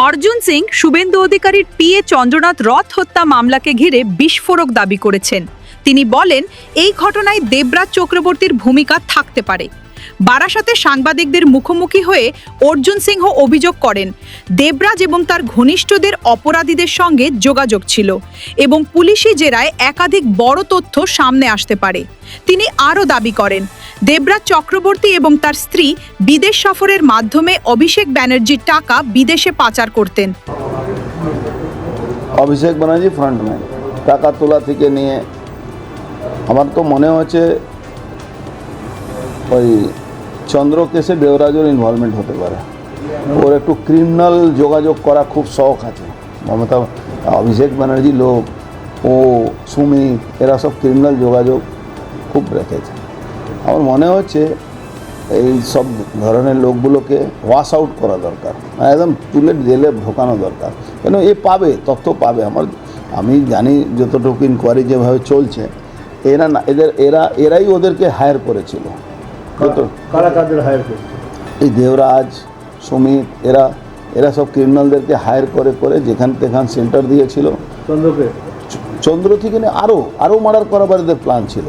অর্জুন সিং শুভেন্দু অধিকারীর পিএ চন্দ্রনাথ রথ হত্যা মামলাকে ঘিরে বিস্ফোরক দাবি করেছেন। তিনি বলেন, এই ঘটনায় দেবরাজ চক্রবর্তীর ভূমিকা থাকতে পারে। বারাসাতে সাংবাদিকদের মুখোমুখি হয়ে অর্জুন সিংহ অভিযোগ করেন, দেবরাজ এবং তার ঘনিষ্ঠদের অপরাধীদের সঙ্গে যোগাযোগ ছিল এবং পুলিশি জেরায় একাধিক বড় তথ্য সামনে আসতে পারে। তিনি আরও দাবি করেন, দেবরাজ চক্রবর্তী এবং তার স্ত্রী বিদেশ সফরের মাধ্যমে অভিষেক ব্যানার্জির টাকা বিদেশে পাচার করতেন। অভিষেক ব্যানার্জি ফ্রন্টম্যান, টাকা তোলা থেকে নিয়ে আমার তো মনে হচ্ছে ওই চন্দ্র কেসে দেবরাজের ইনভলভমেন্ট হতে পারে। ওর একটু ক্রিমিনাল যোগাযোগ করা খুব শখ আছে। মমতা, অভিষেক ব্যানার্জি লোক, ও সুমিত, এরা সব ক্রিমিনাল যোগাযোগ খুব রেখেছে। আমার মনে হচ্ছে এই সব ধরনের লোকগুলোকে ওয়াশ আউট করা দরকার, একদম তুলে জেলে ঢোকানো দরকার। কেন এ পাবে, তথ্য পাবে। আমি জানি যতটুকু ইনকোয়ারি যেভাবে চলছে, এরাই ওদেরকে হায়ার করেছিল। কারা কাদের হায়ার করছে? এই দেবরাজ, সুমিত, এরা সব ক্রিমিনালদেরকে হায়ার করে যেখান তেখান সেন্টার দিয়েছিল। চন্দ্রকে চন্দ্র থেকে আরও মার্ডার করাবার এদের প্ল্যান ছিল।